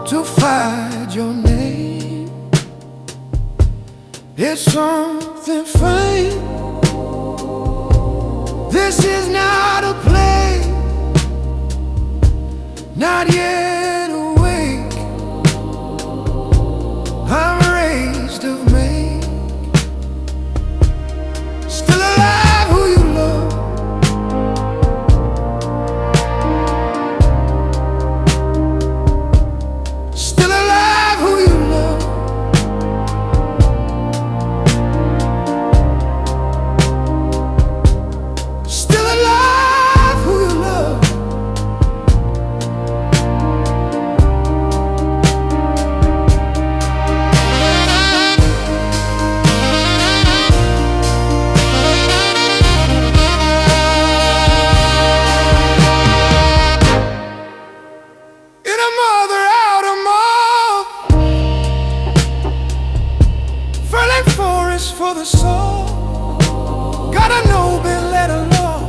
to find your name. It's something faint. This is not a play, not yet awake. I'm raised of May, still alive. Who you love, still alive. Who you love, still alive. Who you love. In a mother out of moth, furling forest for the soul. Got a noble letter law,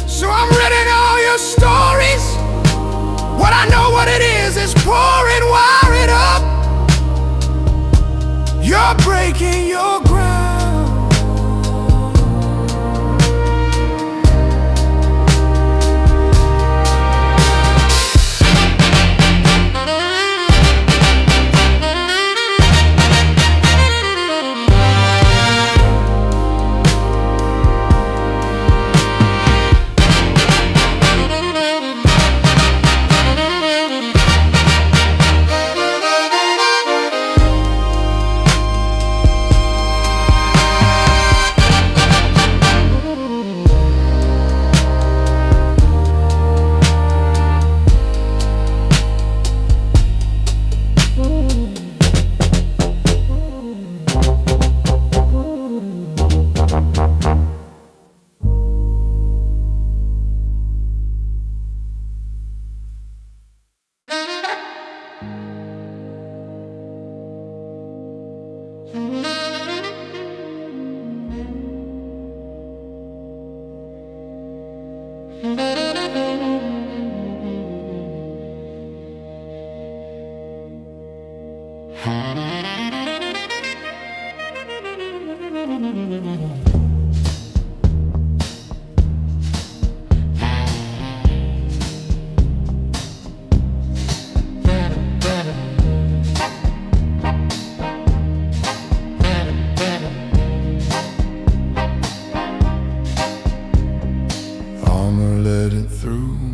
so I'm reading all your stories. What I know, what it is pouring, wire it up. You're breaking your ground.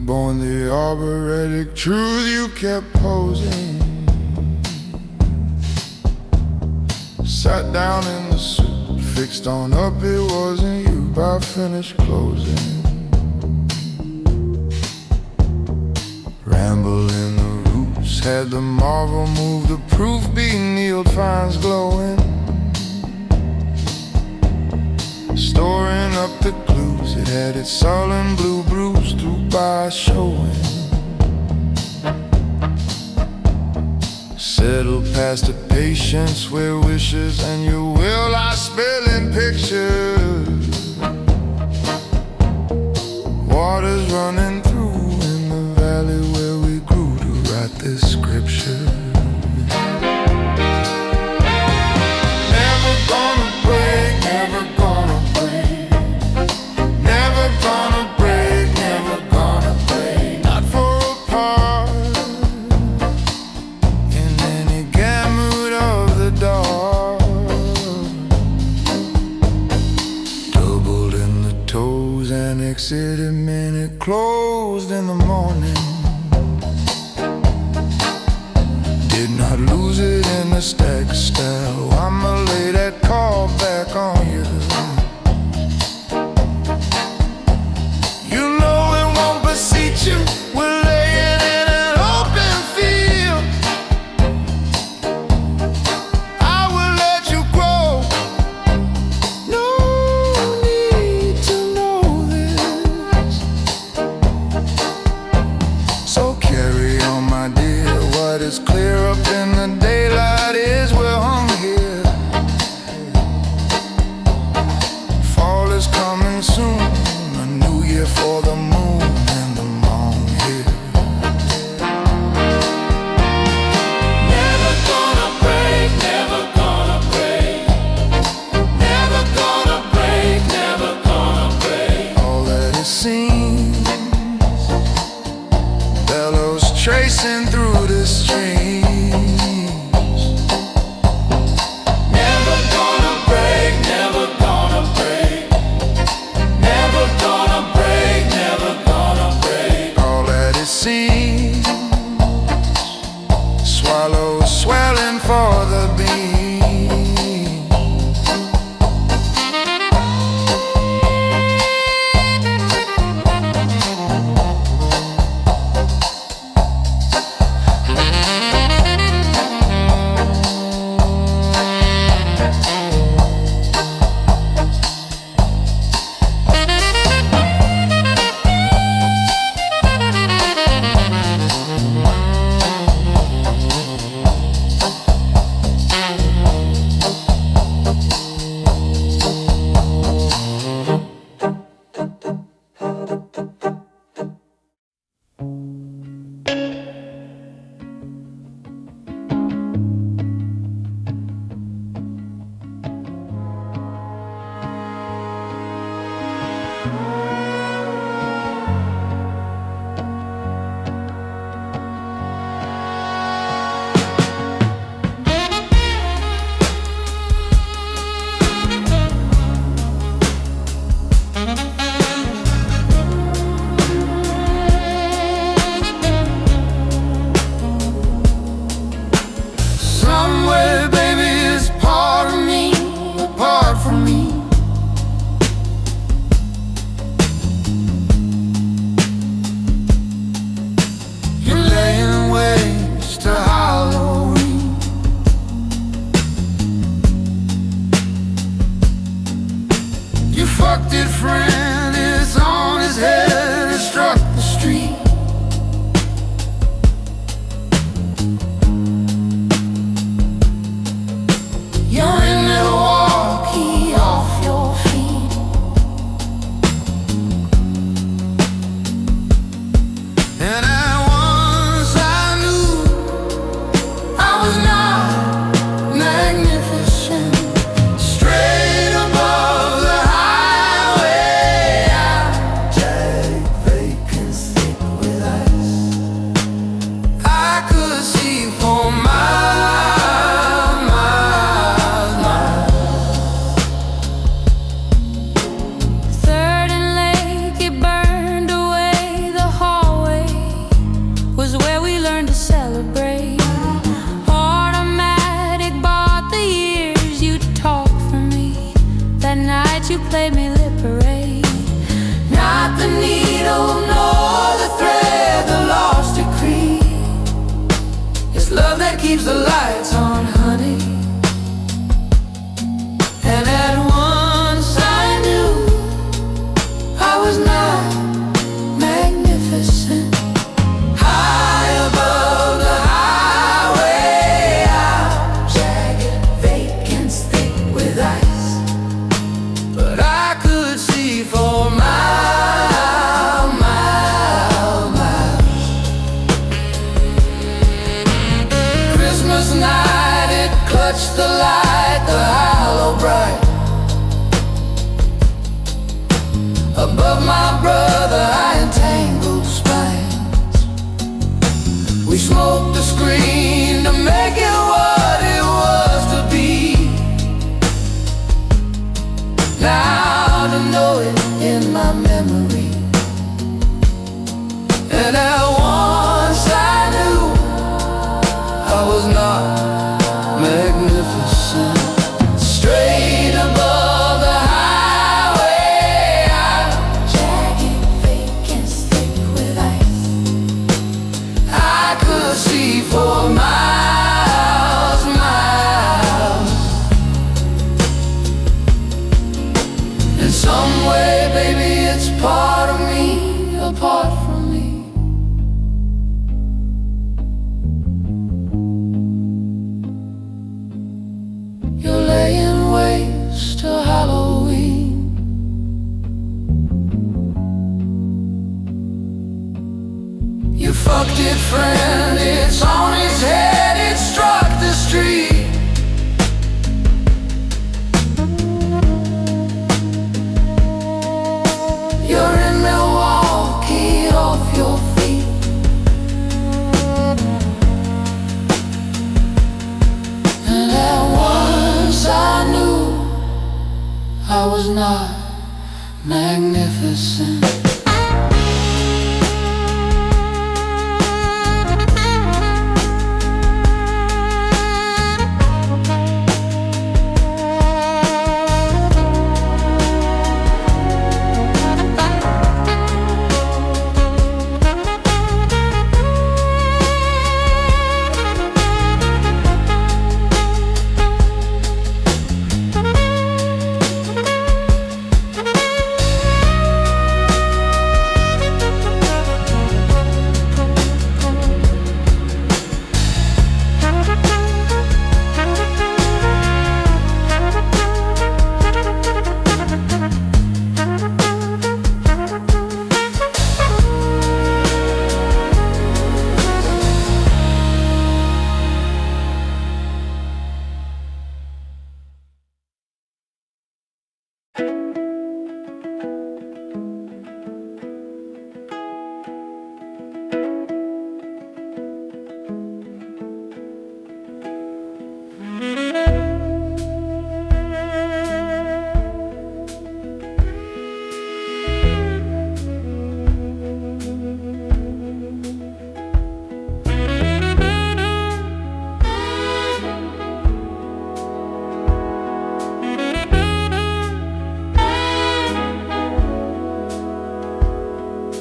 Born the arboretic truth you kept posing. Sat down in the suit, fixed on up, it wasn't you. I finished closing. Ramble in the roots, had the marvel move, the proof being Neiled finds glowing. Storing up the clues, it had its sullen blue bruise through by showing. Settle past the patience where wishes and your will are spilling pictures. Waters running through in the valley where we grew to write this scripture. Never gonna break, never gonna break. Never gonna break, never gonna break. Not for a part in any gamut of the dark. Doubled in the toes and exited minute, closed in the morning. Did not lose it in the stack style. I'ma lay that call back on you. You know it won't beseech you. We're laying in an open field. I will let you grow. No need to know this. So carry on, my dear. What is clear up in the daylight is we're hung here. tracing through the streams. Never gonna break, never gonna break. Never gonna break, never gonna break. All that it seems, swallow swelling for the beam. Keeps the lights on, honey. And at once I knew I was not magnificent. High above the highway, I'm jagged, vacant, thick with ice. But I could see for miles, miles, miles. Christmas night, it clutched the light, the hollow bright. Above my brother, I entangled spines. We smoked the screen to make it what it was to be. Now to know it in my memory. And at once I knew I was not magnificent. Straight above the highway, I'm jagged, vacant, thick with ice. I could see for miles, miles. In some way, baby, it's part of me, apart from me. You're laying waste to Halloween. You fucked it, friend, it's on his head, it struck the street. You're in Milwaukee, off your feet. was not magnificent.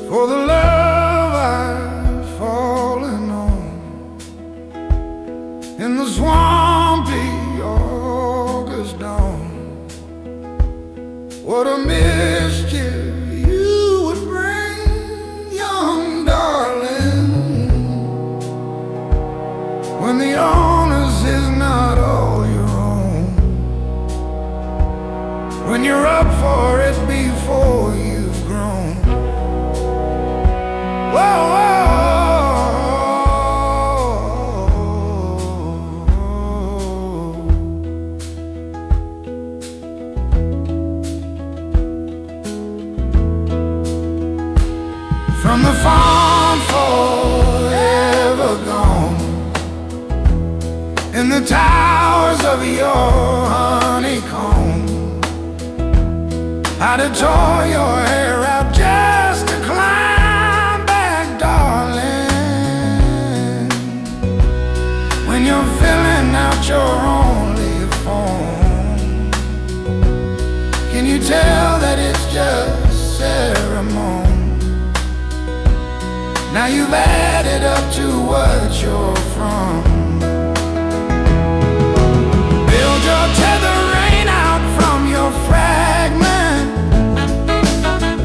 For the love I've fallen on in the swampy August dawn. What a mischief you would bring, young darling, when the onus is not all your own, when you're up for it before you've grown. Whoa, whoa. From the farm forever gone, in the towers of your honeycomb, I'd have tore your hair out just to climb back, darling, when you're filling out your only form. Can you tell that it's just ceremony? Now you've added up to what you're from. Build your tether rain out from your fragment,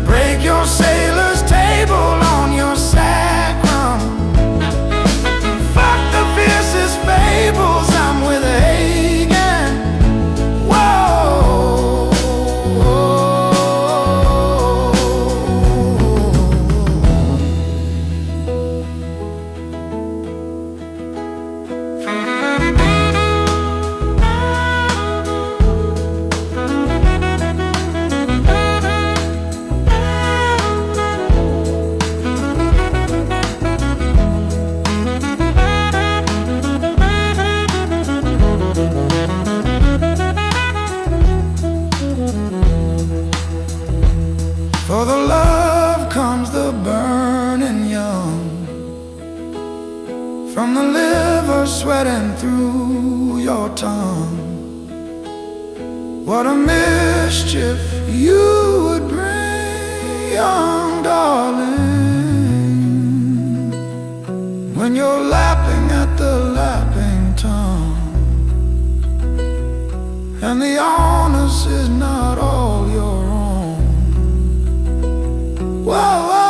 break your sailor's table on your sacrum. Fuck the fiercest fables, I'm with Hagen. Whoa, for the love comes the burning young, from the liver sweating through your tongue. What a mischief you would bring, young darling, when you're lapping at the lapping tongue, and the onus is not all your own. Whoa, whoa.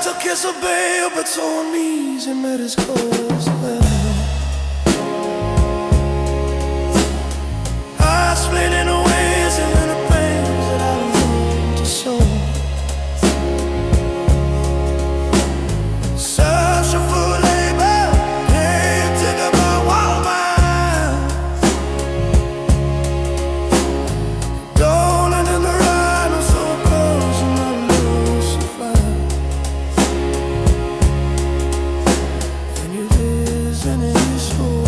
to kiss a babe, but so uneasy met his cause. I split in the ways and in the pains that I learned to show. Search for labor, can't take up my wild mind. Dawn and in the ride, I'm so close and I lose so far. And you listen in your soul.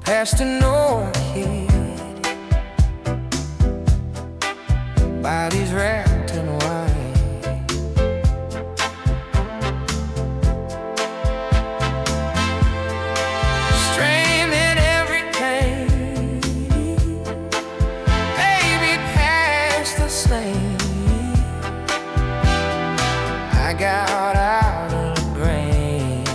Past an orchid, bodies wrapped in white. Straining every pain, baby, past the slain. I got out of the Grange.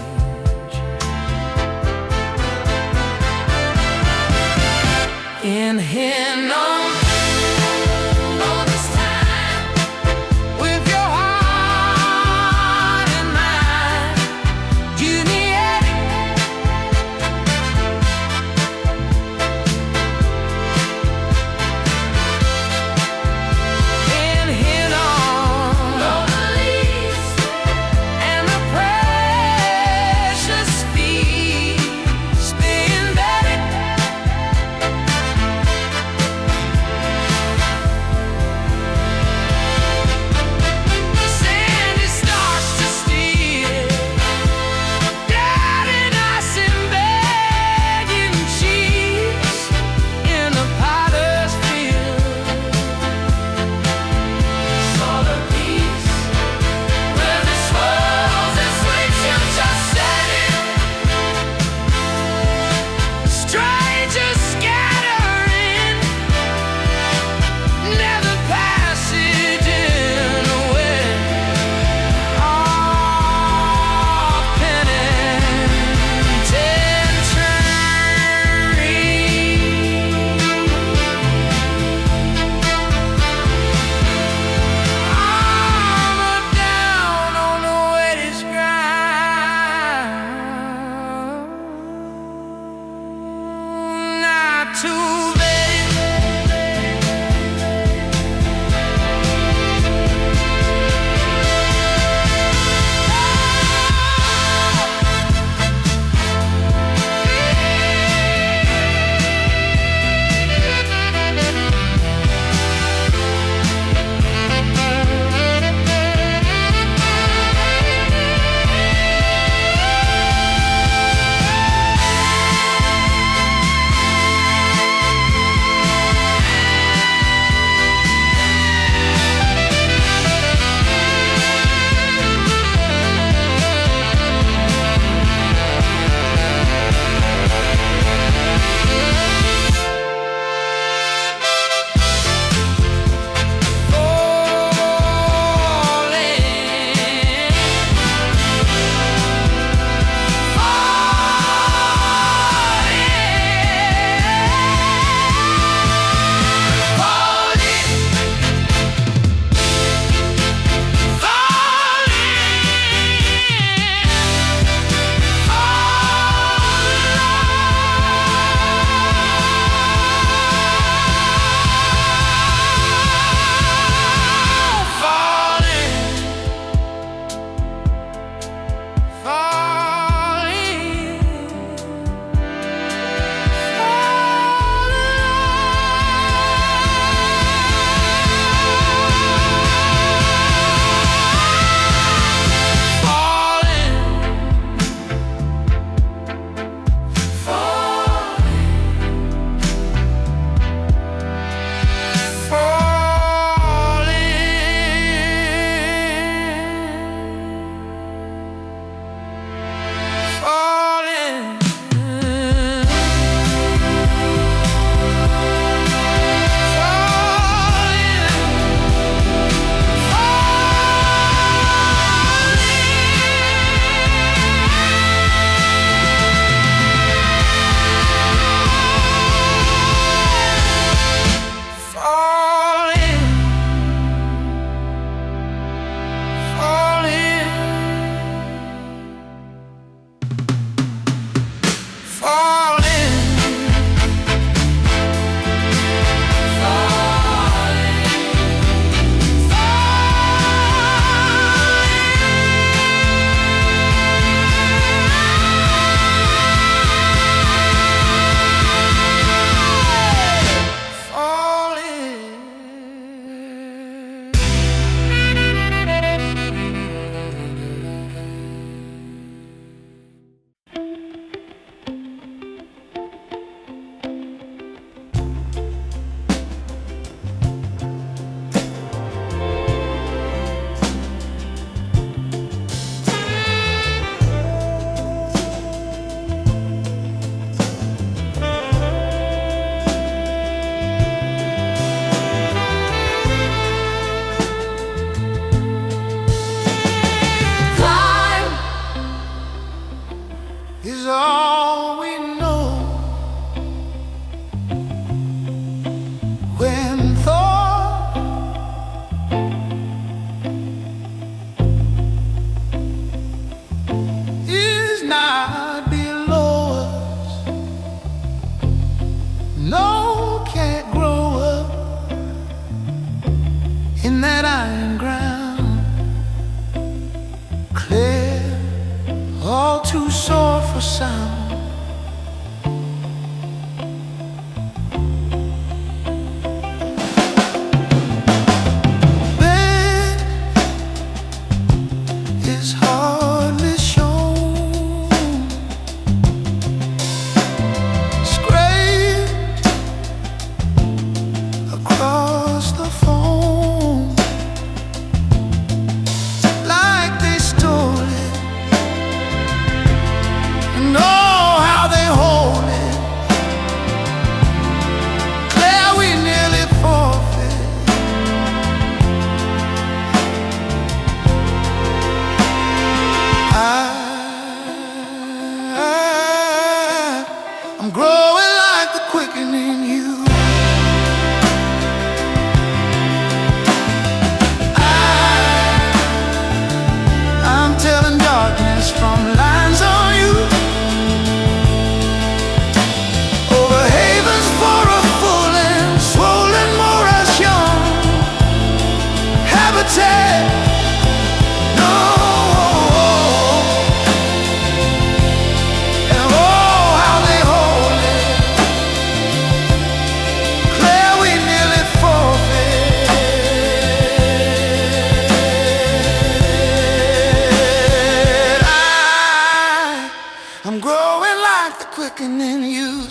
can then use.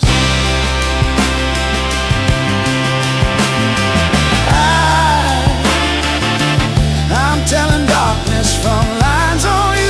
I'm telling darkness from lines on you.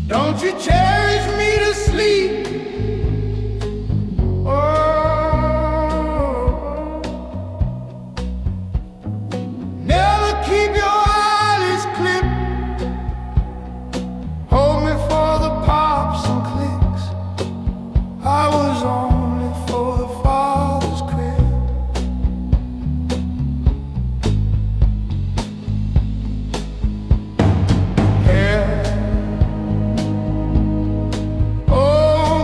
Don't you cherish me to sleep? Oh, never keep your eyelids clipped. Hold me for the pops and clicks. I was only for the father's crib. Yeah. Oh,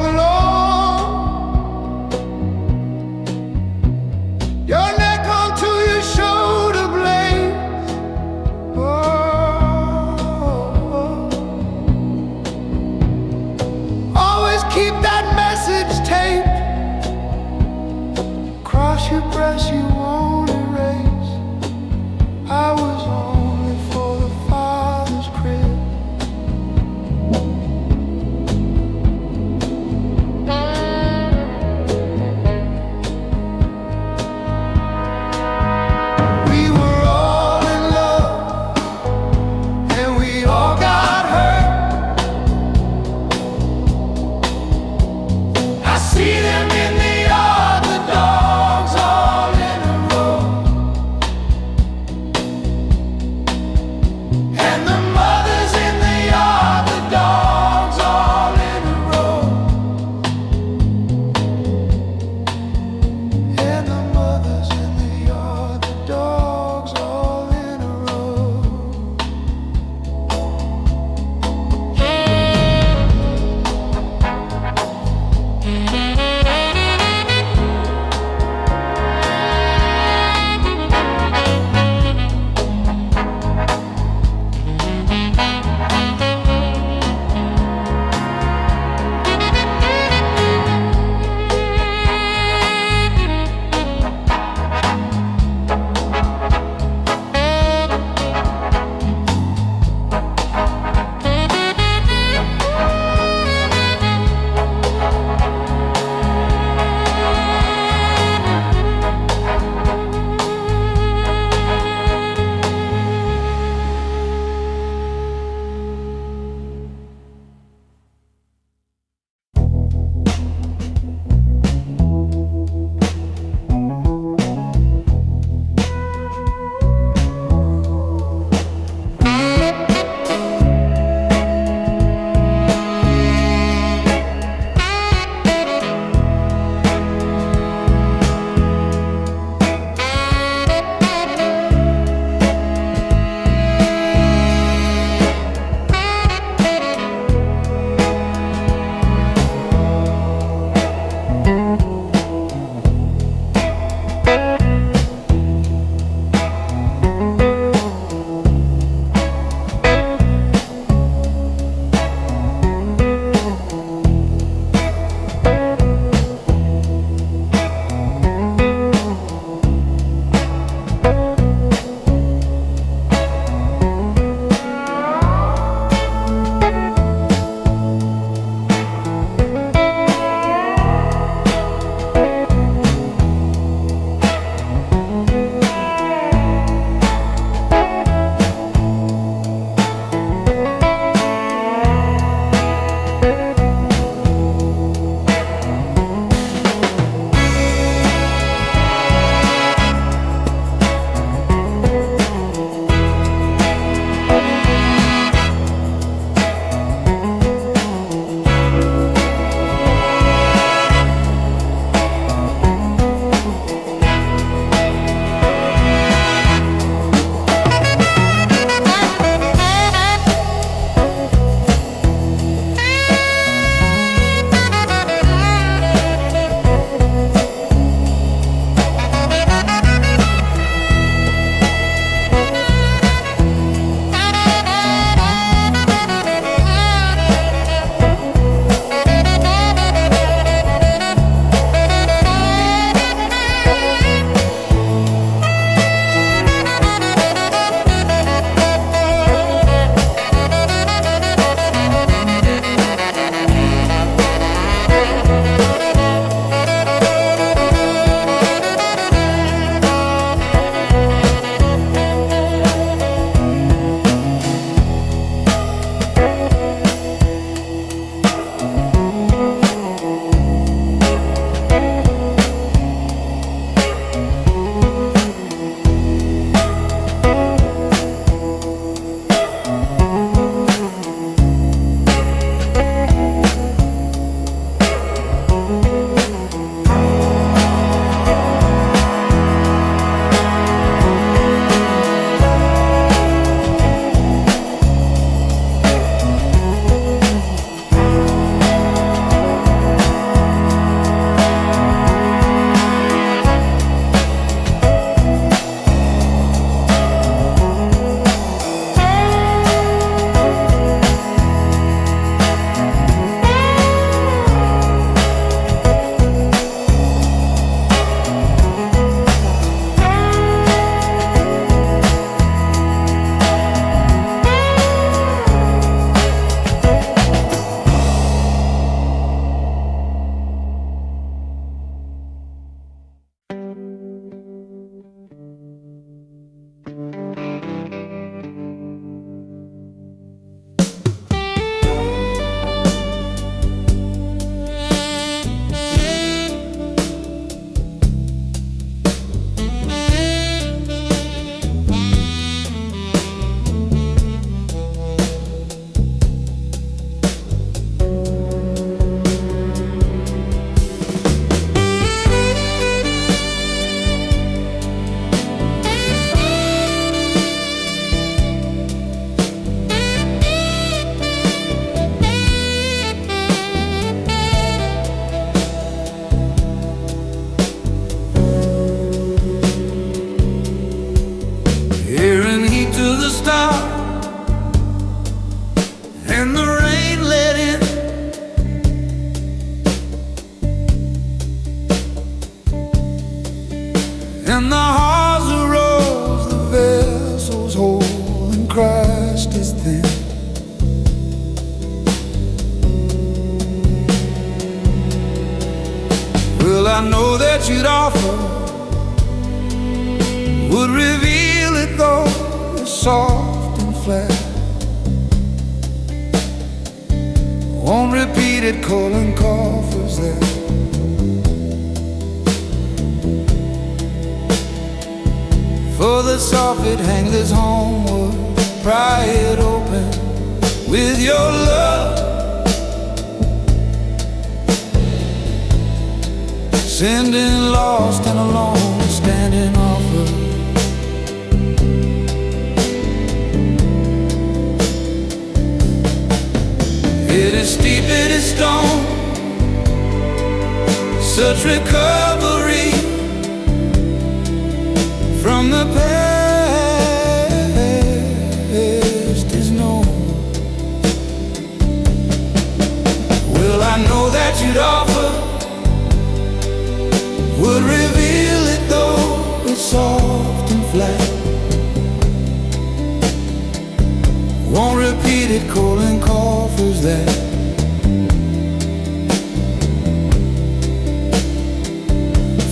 I know that you'd offer would reveal it though it's soft and flat. Won't repeat it, calling coffers there. For the soffit, hang this homeward, pry it open with your love. Sending lost and alone, standing offer. It is steep, it is stone, such recovery from the past is known. Well, I know that you'd offer would reveal it though it's soft and flat. Won't repeat it, calling coffers that.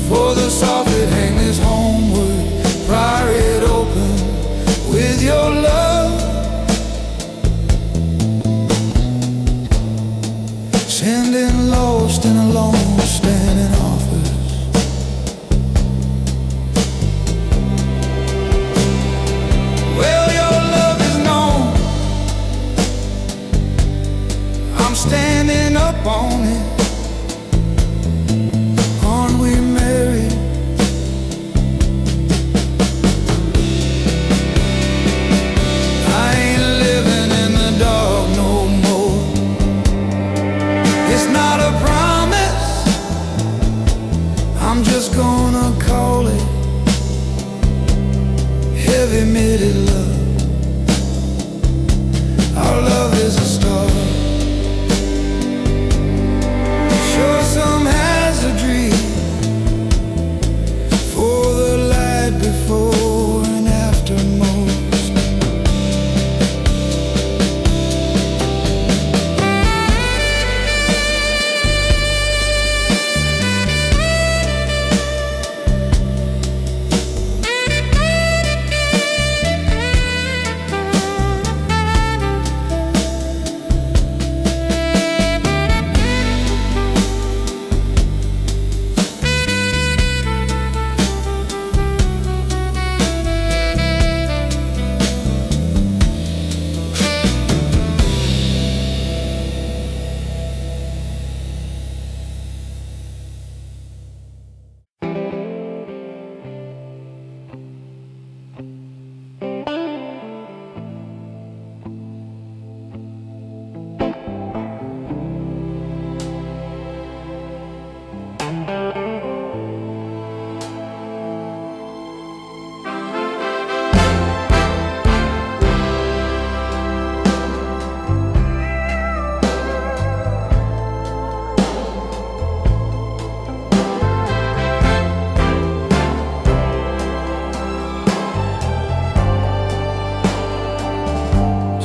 For the soffit, hang this homeward, pry it open with your love. Sending lost and alone, standing offers. Well, your love is known, I'm standing up on it. Aren't we married? I ain't living in the dark no more. It's not a promise, I'm just gonna call it heavy-midted love. Our love is a star, sure some has a dream, for the light before and after most.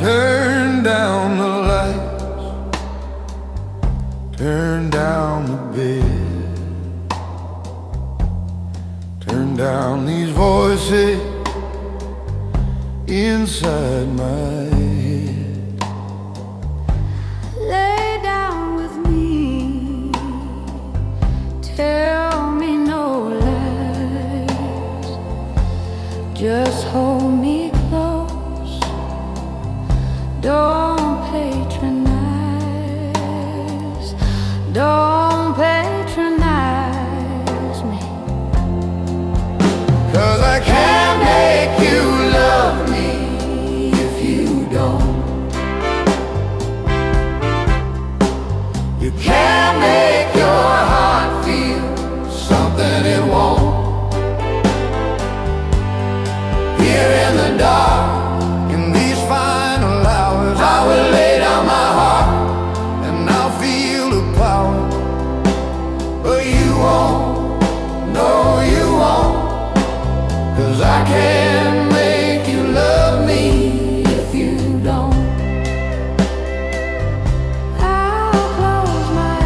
Turn down the lights, turn down the bed, turn down these voices inside my head. Lay down with me, tell me no lies, just hold me close, don't patronize, don't patronize me. 'Cause I can't make you love me if you don't. You can't make your heart feel something it won't. Here in the dark, in these final hours, I will lay down my heart and I'll feel the power. But you won't, no you won't. 'Cause I can't make you love me if you don't. I'll close my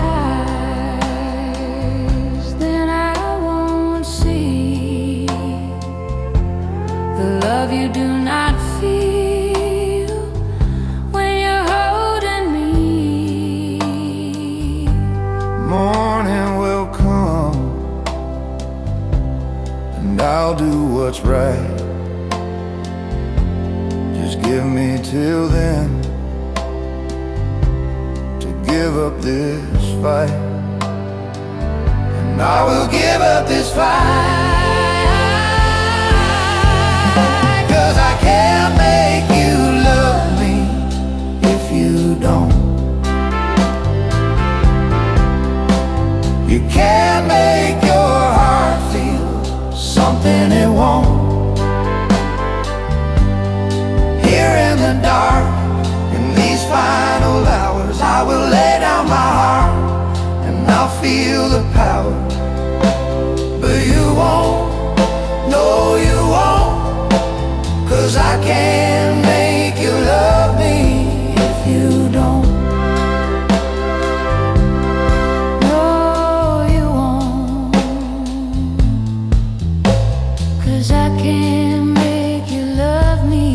give up this fight, and I will give up this fight, 'cause I can't make you love me if you don't. You can't make your heart feel something it won't. Here in the dark, in these final hours, I will lay down my heart and I'll feel the power. But you won't, no you won't, 'cause I can't make you love me if you don't. No, you won't, 'cause I can't make you love me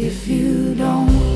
if you don't.